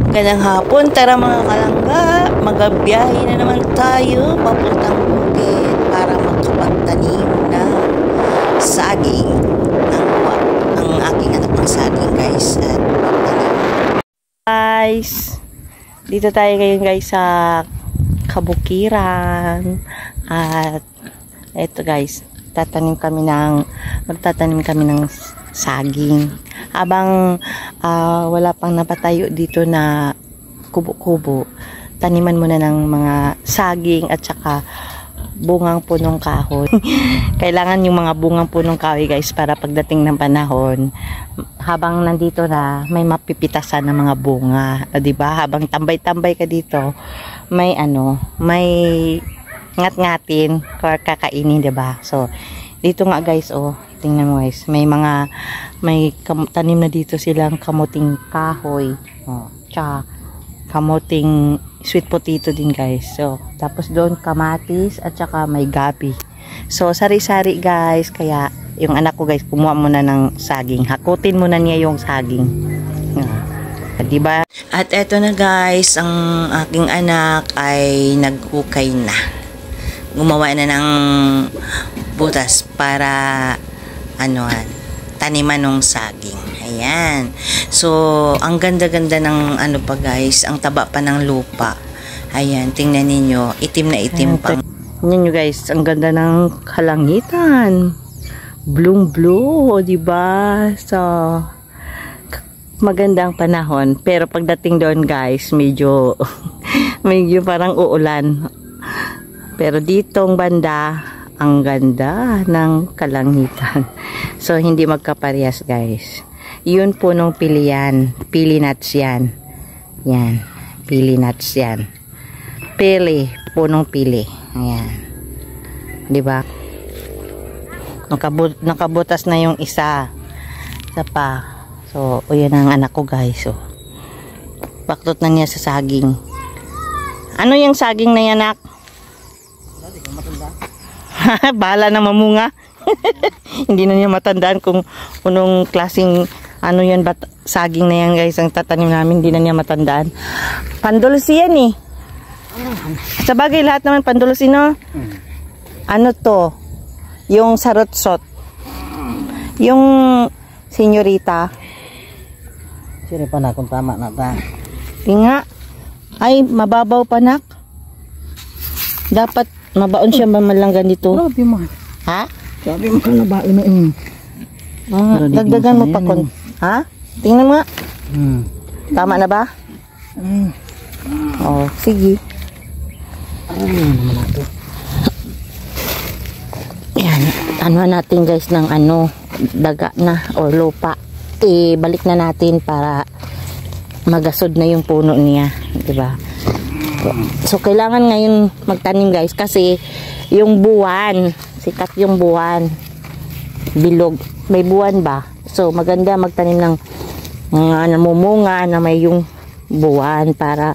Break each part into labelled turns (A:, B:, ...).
A: Magandang hapon, tara mga kalangga, magabiyahe na naman tayo papuntang bukid para magkapagtanim ng saging. Ang aking anak ng saging guys at magtanim. Guys, dito tayo ngayon guys sa kabukiran at eto guys, magtatanim kami ng saging. Habang wala pang napatayo dito na kubo-kubo, taniman muna ng mga saging at saka bungang punong kahoy. Kailangan yung mga bungang punong kahoy guys para pagdating ng panahon, habang nandito na, may mapipitasan ng mga bunga, diba? Habang tambay-tambay ka dito, may ngat-ngatin or kakainin, diba? So dito nga guys, tingnan mo guys, may tanim na dito silang kamuting kahoy, tsaka kamuting sweet potato din guys. So tapos doon kamatis at saka may gabi. So sari-sari guys, kaya yung anak ko guys kumuha muna ng saging, hakutin muna niya yung saging, diba? At eto na guys, ang aking anak ay naghukay na, gumawa na ng butas para taniman ng saging. Ayan. So, ang ganda-ganda ng pa guys, ang taba pa ng lupa. Ayan, tingnan ninyo, itim na itim pa. Tingnan nyo guys, ang ganda ng kalangitan. Blue, di ba? So, magandang panahon. Pero pagdating doon guys, medyo parang uulan. Pero ditong banda, ang ganda ng kalangitan. So, hindi magkaparehas guys. Yun punong pili yan. Pili nuts yan. Yan. Pili nuts yan. Pili. Punong pili. Ayan. Diba? Nakabutas na yung isa. Isa pa. So, yun ang anak ko guys. So, baktot na niya sa saging. Ano yung saging na yan, anak? Bahala na mamunga. Hindi na niya matandaan kung unong klaseng yan ba saging na yan guys ang tatanim namin. Hindi na niya matandaan. Pandulsi yan eh. Sa bagay lahat naman pandulsi, no? Ano to? Yung sarotsot. Yung senyorita.
B: Sino pa na kung tama na ta?
A: Tinga. Ay mababaw pa nak. Dapat mabaon siya mamalanggan dito.
B: Grabe man.
A: Ha?
B: Sabi mo ka na baon na yun.
A: Dagdagan mo pa kon. Ha? Tingnan mo nga. Tama na ba? Sige. Yan. Natin guys ng daga na o lupa. Balik na natin para magasod na yung puno niya. Diba? So, kailangan ngayon magtanim guys kasi yung buwan, sikat yung buwan, bilog, may buwan ba? So, maganda magtanim ng namumunga na may yung buwan para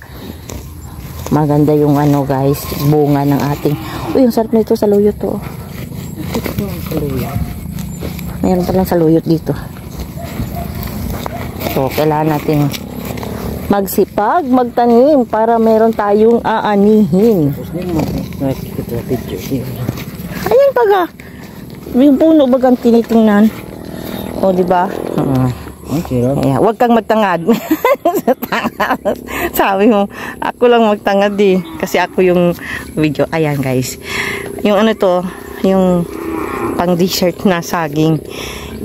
A: maganda yung guys, bunga ng ating. Uy, yung sarap nito sa luyot to. Mayroon palang saluyot dito. So, kailangan natin magsipag, magtanim para meron tayong aanihin. Ayan baga. Yung puno bagang tinitingnan. Diba? Ayan, huwag kang magtangad. Sabi mo, ako lang magtangad eh. Kasi ako yung video. Ayan guys. Yung yung pang dessert na saging.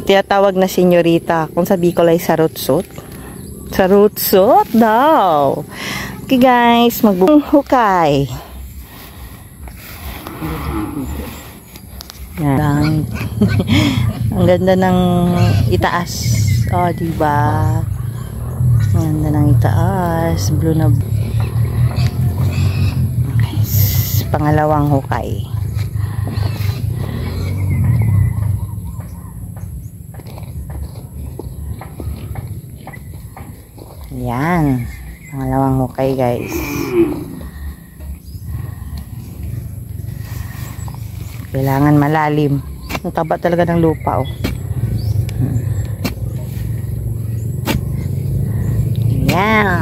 A: Tinatawag na senyorita. Kung sa Bicol ay sarotsot. Sarotsot daw. Okay guys, magbukay. Yan. Ang ganda ng itaas. Diba? Ang ganda ng itaas. Blue na. Guys, pangalawang hukay. Yan. Pangalawang hukay guys. Kailangan malalim. Ang taba talaga ng lupa Yan.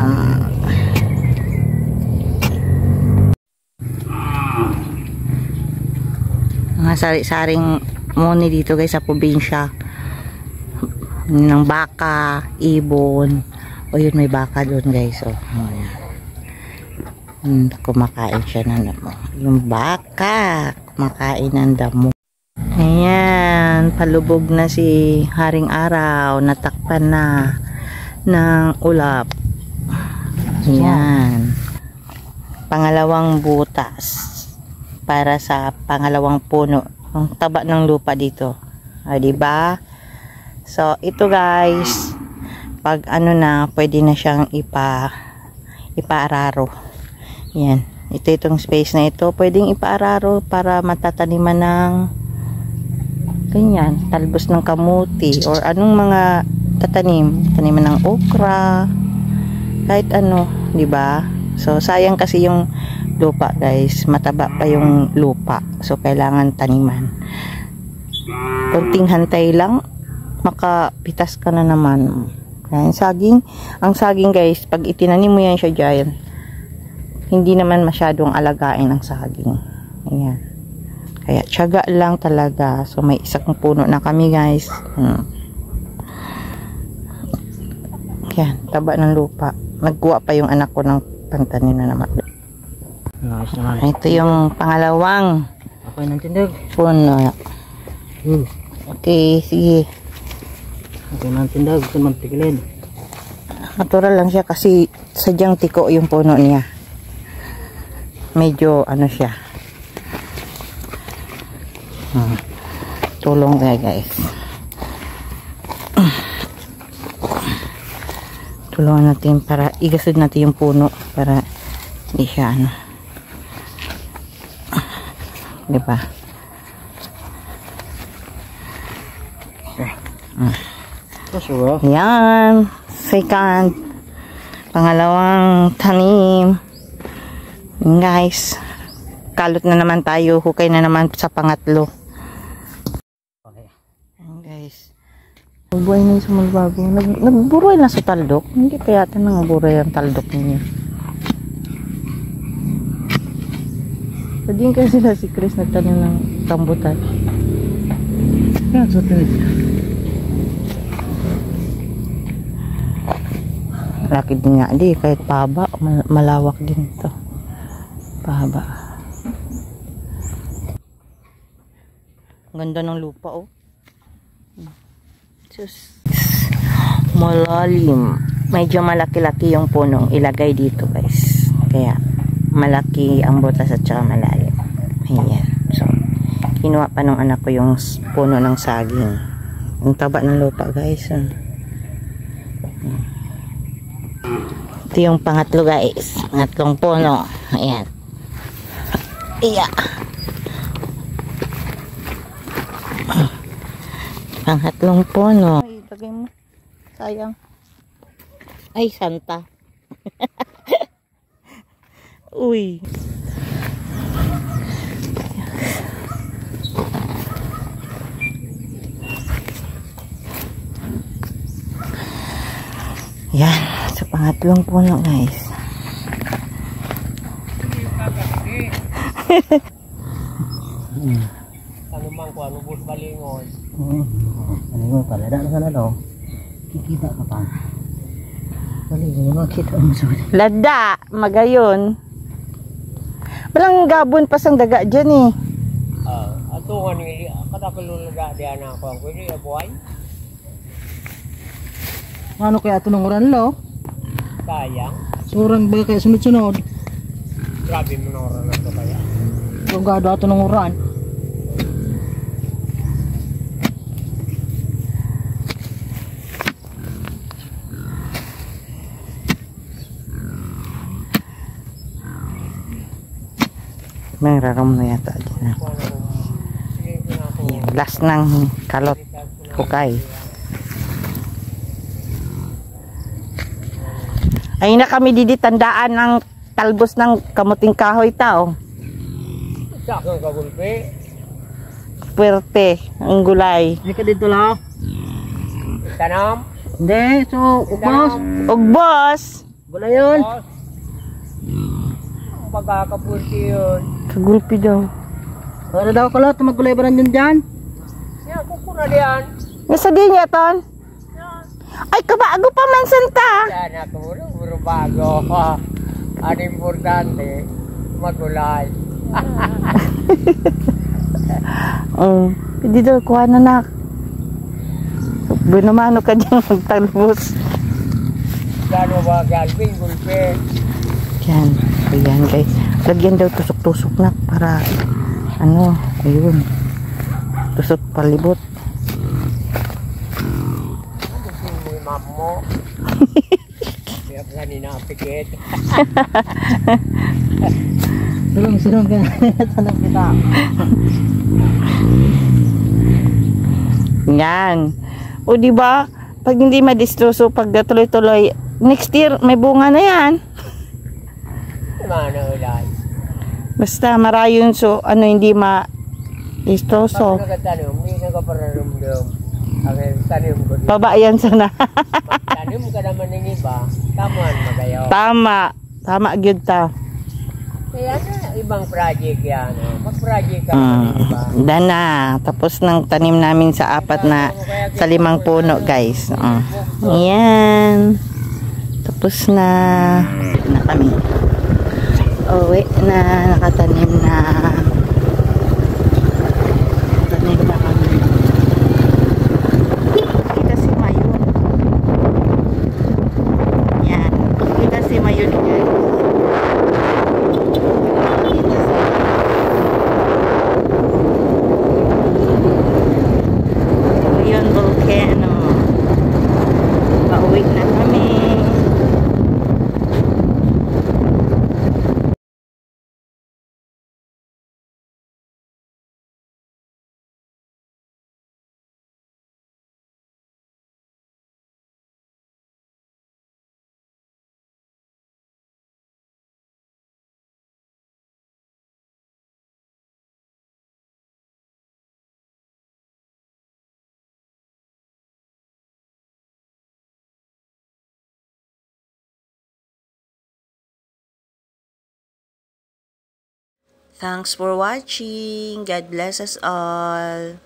A: mga sari-saring muni dito guys sa probinsya. Ng baka, ibon. O yun, may baka doon guys. O, kumakain siya ng damo. Yung baka, kumakain ng damo. Ayan, palubog na si Haring Araw. Natakpan na ng ulap. Ayan. Pangalawang butas para sa pangalawang puno. Ang taba ng lupa dito. O, diba? So, ito guys, pag ano na, pwede na siyang ipaararo. Yan. Itong space na ito, pwedeng ipaararo para matataniman ng ganyan, talbos ng kamuti or anong mga taniman ng okra, kahit ano, di ba? So, sayang kasi yung lupa guys, mataba pa yung lupa. So, kailangan taniman. Konting hantay lang, makapitas ka na naman. Yan, saging. Ang saging guys, pag itinanim mo yan siya dyan, hindi naman masyadong alagain ang saging. Ayan. Kaya tiyaga lang talaga. So may isang puno na kami guys. Yan, taba ng lupa. Nagkuha pa yung anak ko ng pantanim na naman. Ito yung pangalawang
B: Ako yung nantindag.
A: puno. Okay, sige.
B: Ako yung nantindag. Ito magtigilid.
A: Natural lang siya kasi sadyang tiko yung puno niya. Medyo ano siya. Tulong tayo guys. Tulungan natin para igasod natin yung puno para hindi siya ano. Diba? Yan. Second. Pangalawang tanim. Yan guys. Kalot na naman tayo. Hukay na naman sa pangatlo. Yan guys. Buhay na yung sumulbago. Nagburoy na sa taldok. Hindi pa yata nangburoy ang taldok niya. So din kasi sila si Chris nagtanim ng rambutan.
B: Yan, so tinid.
A: Laki din nga. Di, kahit pahaba. Malawak din ito. Pahaba. Ganda ng lupa, oh. Sus. Malalim. Medyo malaki-laki yung punong ilagay dito, guys. Kaya, malaki ang butas at saka malalim. Ayan. So, kinuha pa ng anak ko yung puno ng saging. Ang taba ng lupa, guys. Ito yung pangatlo guys. Pangatlong puno. Ayan. Iya. Pangatlong puno. Ay, lagay mo. Sayang. Ay, santa. Uy. Yan. Sa pangatlong puno guys.
B: Ano man ko, ano bus balingon. Balingon pala. Daan sa lalo. Kikita ka pa. Balingon, makita mo sa balingon.
A: Lada. Magayon. Walang gabon pa sang daga dyan eh.
B: Ato nga ni, katapalo laga diyan ako. Ang pwede na buhay. Ano kaya ito ng uran lo? Sayang. Surang ba kaya sunod-sunod? Grabe mo na uran na ito kaya. Kung gado ito ng uran.
A: May raram na yata dyan. Ayan, last ng kalot hukay. Ay na kami diditandaan ng talbos ng kamuting kahoy tao.
B: Sakang kagulpi.
A: Puwerte ang gulay.
B: Hindi ka dito lang. Tanam? Hindi, so ubos.
A: Ugbos.
B: Gulay yun. Pagkakapulsi yun.
A: Kagulpi daw.
B: Ano daw ko lahat, magkulay ba nandiyan dyan?
C: Ya, kukuna diyan.
A: Nasa din niya, Ton? Ay, kabago pa man, Santa.
C: Yan ako, puro bago. Ang importante, magulay.
A: Oh, pwede daw, kuha na nak. Binumano ka dyan magtalbos.
C: Gano ba galbing, gulpe?
A: Yan, ayan guys. Lagyan daw tusok-tusok na para, ano, ayun. Tusok palibot.
C: Gusto mo yung mama mo. Kaya kanina pikit.
B: Sulong ka. Tanong kita.
A: Yan. O di ba? Pag hindi madistroso, pag tuloy-tuloy, next year may bunga na yan.
C: Mana ulay.
A: Basta marayon so ano hindi
C: Pag
A: distroso.
C: nagtanim, hindi nagkapararumdum. Ang tanim ko dito.
A: Baba yan sana.
C: Tanim ka naman ng iba, tamuan magayo.
A: Tama. Tama gyud ta.
C: Kaya na, ibang project yan. Mag-project ka naman ng iba.
A: Dana. Tapos ng tanim namin sa sa 5 puno guys. Ayan. Tapos na. Na kami. Uwi na. Nakatanim na. Tanim na kami. Kita si Mayon. Yan. Kita si Mayon guys. Yun, volcano. Pauwi na kami. Thanks for watching. God bless us all.